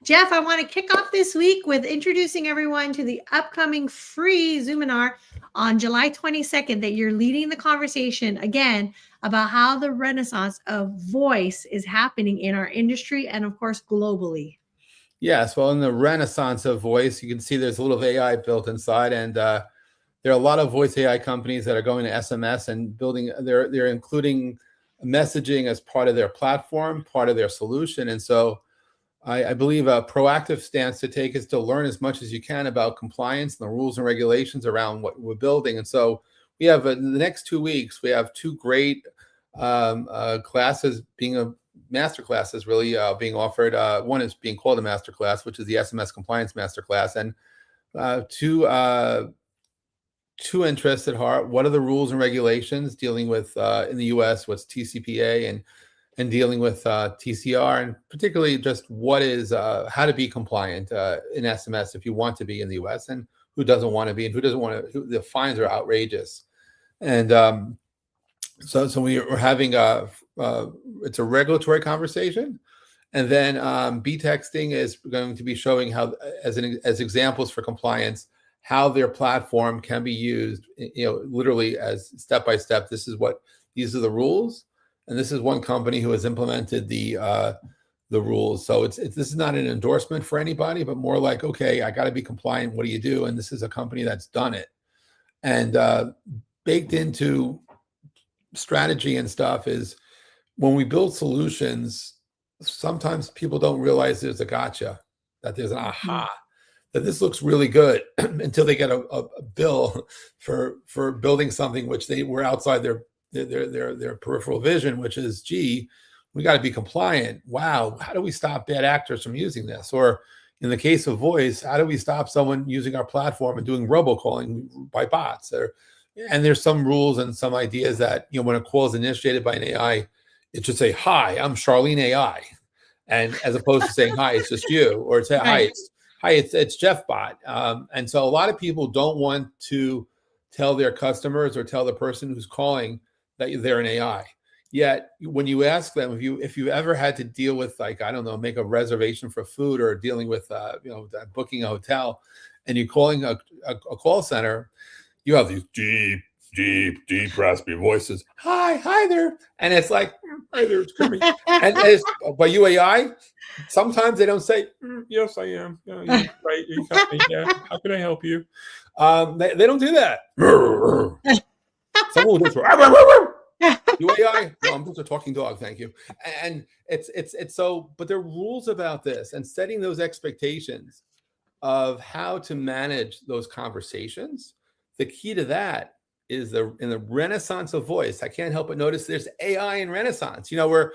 Jeff, I want to kick off this week with introducing everyone to the upcoming free Zoominar on July 22nd that you're leading the conversation again about how the renaissance of voice is happening in our industry and, of course, globally. Yes, well, in the renaissance of voice, you can see there's a little AI built inside, and there are a lot of voice AI companies that are going to SMS and building. They're including messaging as part of their platform, part of their solution, and so I believe a proactive stance to take is to learn as much as you can about compliance and the rules and regulations around what we're building. And so we have in the next 2 weeks, we have two great classes being master classes really being offered. One is being called a master class, which is the SMS compliance master class, and two interests at heart. What are the rules and regulations dealing with in the U.S. what's TCPA and dealing with TCR, and particularly just what is how to be compliant in SMS if you want to be in the U.S. and who doesn't want to be and who doesn't want to. The fines are outrageous, and so we're having it's a regulatory conversation, and then B texting is going to be showing how as examples for compliance how their platform can be used, literally as step by step. These are the rules. And this is one company who has implemented the rules. So this is not an endorsement for anybody, but more like, okay, I got to be compliant. What do you do? And this is a company that's done it. And baked into strategy and stuff is when we build solutions, sometimes people don't realize there's a gotcha, that there's an aha, that this looks really good until they get a bill for building something which they were outside their peripheral vision, which is, gee, we got to be compliant. Wow, how do we stop bad actors from using this? Or in the case of voice, how do we stop someone using our platform and doing robocalling by bots? And there's some rules and some ideas that, when a call is initiated by an AI, it should say, "Hi, I'm Charlene AI," and as opposed to saying, "Hi, it's just you," or say, "Hi, it's Jeff Bot." And so a lot of people don't want to tell their customers or tell the person who's calling that they're an AI. Yet when you ask them, if you ever had to deal with, like, I don't know, make a reservation for food or dealing with booking a hotel, and you're calling a call center, you have these deep raspy voices. Hi there, and it's like, "Hi there, it's Kirby." And by you AI, sometimes they don't say, "Yes, I am. You're right. You got me. Yeah. How can I help you?" They don't do that. Someone will just you AI? No, I'm just a talking dog, thank you. And it's so, but there are rules about this and setting those expectations of how to manage those conversations. The key to that is in the renaissance of voice. I can't help but notice there's AI in renaissance. We're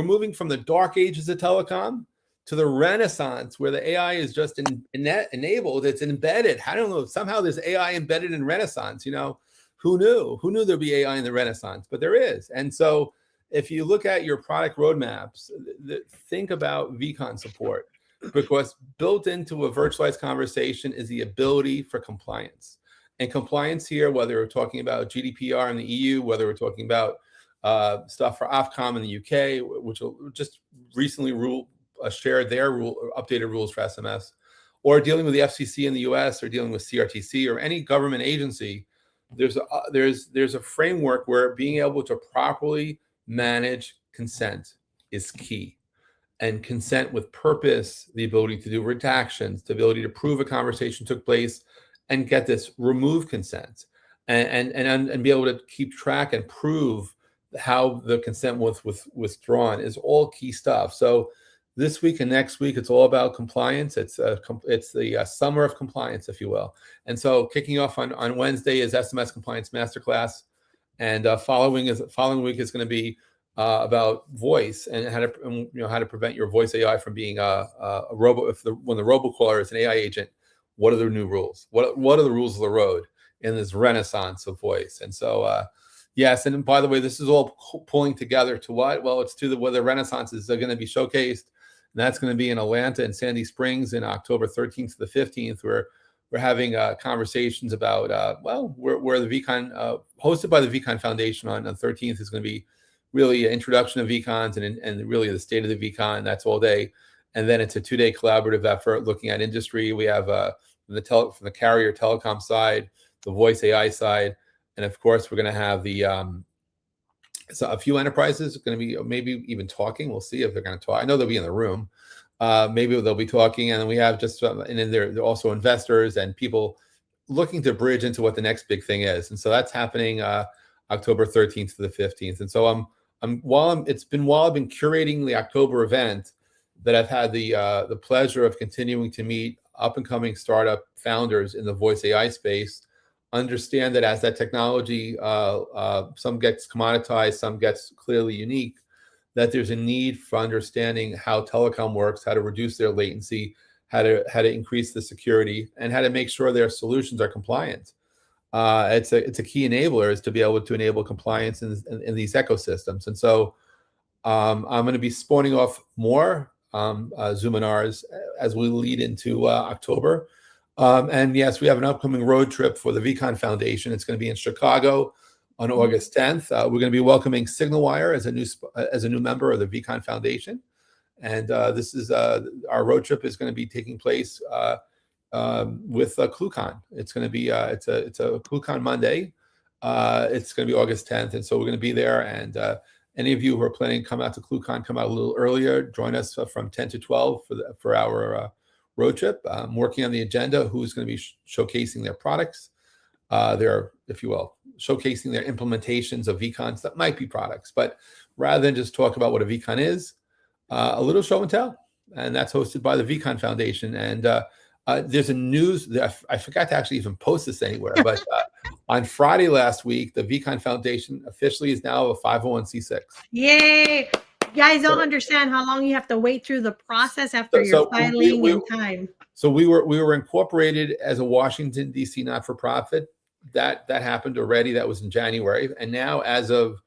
moving from the dark ages of telecom to the renaissance where the AI is just enabled. It's embedded. I don't know. Somehow there's AI embedded in renaissance. Who knew? Who knew there'd be AI in the renaissance? But there is. And so if you look at your product roadmaps, think about VCon support, because built into a virtualized conversation is the ability for compliance. And compliance here, whether we're talking about GDPR in the EU, whether we're talking about stuff for Ofcom in the UK, which will just recently shared their updated rules for SMS, or dealing with the FCC in the US, or dealing with CRTC or any government agency, there's a framework where being able to properly manage consent is key. And consent with purpose, the ability to do redactions, the ability to prove a conversation took place, and get this, remove consent, and be able to keep track and prove how the consent was withdrawn is all key stuff. So this week and next week, it's all about compliance. It's the summer of compliance, if you will. And so kicking off on Wednesday is SMS Compliance Masterclass, and following week is going to be about voice and how to prevent your voice AI from being a robot. When the robocaller is an AI agent, what are the new rules? What are the rules of the road in this renaissance of voice? And so yes, and by the way, this is all pulling together to what? Well, it's to where the renaissances are going to be showcased. And that's going to be in Atlanta and Sandy Springs in October 13th to the 15th, where we're having conversations about, where the VCon, hosted by the VCon Foundation on the 13th, is going to be really an introduction of VCons and really the state of the VCon. That's all day. And then it's a 2-day collaborative effort looking at industry. We have from the carrier telecom side, the voice AI side, and of course, we're going to have the so a few enterprises are going to be maybe even talking. We'll see if they're going to talk. I know they'll be in the room. Maybe they'll be talking, and then we have just and then they're also investors and people looking to bridge into what the next big thing is. And so that's happening October 13th to the 15th. And so while I've been curating the October event, that I've had the pleasure of continuing to meet up and coming startup founders in the voice AI space. Understand that as that technology, some gets commoditized, some gets clearly unique, that there's a need for understanding how telecom works, how to reduce their latency, how to increase the security, and how to make sure their solutions are compliant. It's a key enabler is to be able to enable compliance in these ecosystems. And so I'm going to be spawning off more Zoominars as we lead into October. And yes, we have an upcoming road trip for the VCon Foundation. It's going to be in Chicago on August 10th. We're going to be welcoming SignalWire as a new member of the VCon Foundation. And this is our road trip is going to be taking place with ClueCon. It's going to be it's a ClueCon Monday. It's going to be August 10th, and so we're going to be there. And any of you who are planning to come out to ClueCon, come out a little earlier. Join us from 10 to 12 for our road trip. I'm working on the agenda. Who's going to be showcasing their products? Their, if you will, showcasing their implementations of VCons that might be products. But rather than just talk about what a VCon is, a little show and tell, and that's hosted by the VCon Foundation. And there's a news that I forgot to actually even post this anywhere, but on Friday last week, the VCon Foundation officially is now a 501c6. Yay! You guys don't understand how long you have to wait through the process after your filing in time. So we were incorporated as a Washington D.C. not-for-profit. That happened already. That was in January, and now as of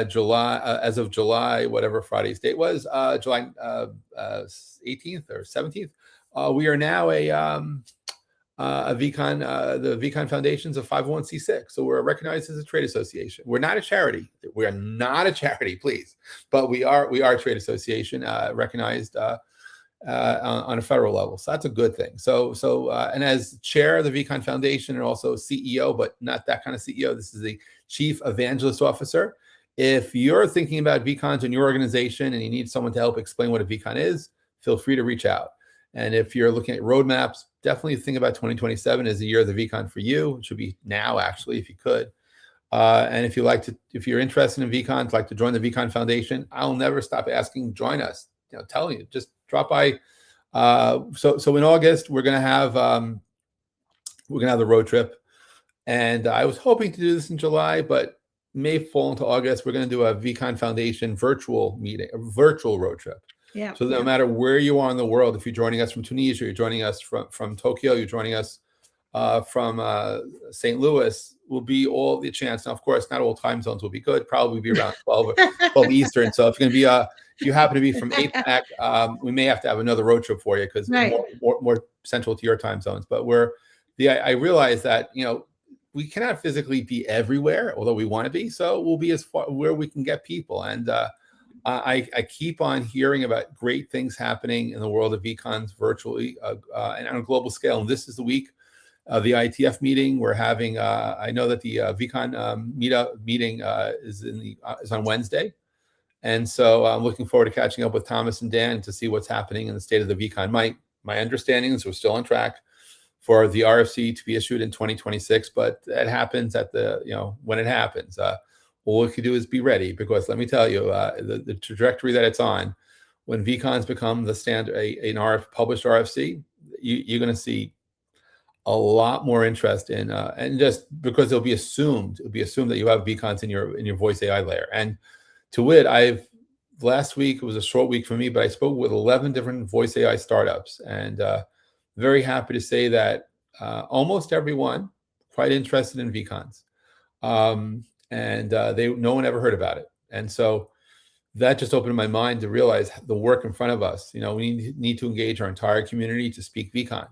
July, whatever Friday's date was, July 18th or 17th, we are now a VCon. The VCon Foundation's a 501c6, so we're recognized as a trade association. We're not a charity. We are not a charity, please, but we are a trade association recognized on a federal level. So that's a good thing. So and as chair of the VCon Foundation and also CEO, but not that kind of CEO. This is the Chief Evangelist Officer. If you're thinking about VCons in your organization and you need someone to help explain what a VCon is, feel free to reach out. And if you're looking at roadmaps, definitely think about 2027 as the year of the VCon for you. It should be now, actually, if you could. And if you're interested in VCons, like to join the VCon Foundation, I'll never stop asking, join us. Telling you, just drop by. So in August, we're gonna have the road trip, and I was hoping to do this in July, but may fall into August. We're gonna do a VCon Foundation virtual meeting, a virtual road trip. Yeah. So no matter where you are in the world, if you're joining us from Tunisia, you're joining us from Tokyo, you're joining us from St. Louis, will be all the chance. Now, of course, not all time zones will be good. Probably be around 12 Eastern. So if you're going to be if you happen to be from APAC, we may have to have another road trip for you because more central to your time zones. But I realize that we cannot physically be everywhere, although we want to be. So we'll be as far where we can get people. And I keep on hearing about great things happening in the world of VCons virtually and on a global scale. And this is the week of the IETF meeting. We're having. I know that the VCon meeting is on Wednesday, and so I'm looking forward to catching up with Thomas and Dan to see what's happening in the state of the VCon. My understanding is we're still on track for the RFC to be issued in 2026, but that happens at when it happens. All we can do is be ready, because let me tell you, the trajectory that it's on, when VCons become the standard, an published RFC, you're going to see a lot more interest in, and just because it'll be assumed that you have VCons in your voice AI layer. And to wit, last week, it was a short week for me, but I spoke with 11 different voice AI startups, and very happy to say that almost everyone quite interested in VCons. And no one ever heard about it. And so that just opened my mind to realize the work in front of us. We need to engage our entire community to speak VCon.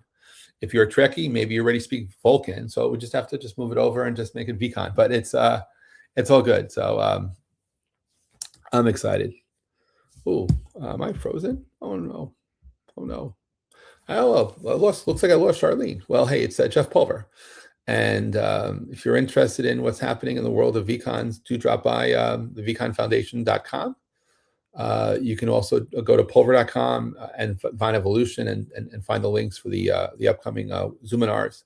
If you're a Trekkie, maybe you already speak Vulcan. So we just have to move it over and just make it VCon. But it's all good. So I'm excited. Oh, am I frozen? Oh no. Oh no. Oh, well, looks like I lost Charlene. Well, hey, it's Jeff Pulver. And if you're interested in what's happening in the world of VCons, do drop by the vconfoundation.com. You can also go to pulver.com and find Evolution and find the links for the upcoming Zoominars.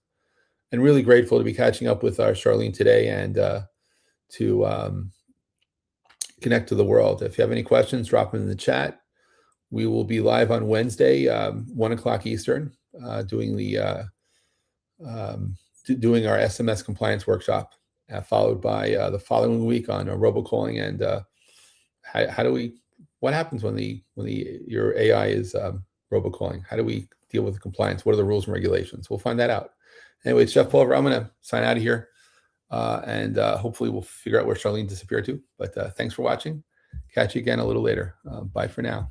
And really grateful to be catching up with Charlene today and to connect to the world. If you have any questions, drop them in the chat. We will be live on Wednesday, 1 o'clock Eastern, doing doing our SMS compliance workshop, followed by the following week on robocalling and what happens when your AI is robocalling? How do we deal with the compliance? What are the rules and regulations? We'll find that out. Anyway, it's Jeff Pulver. I'm going to sign out of here, and hopefully we'll figure out where Charlene disappeared to. But thanks for watching. Catch you again a little later. Bye for now.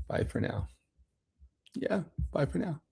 Bye for now. Yeah, bye for now.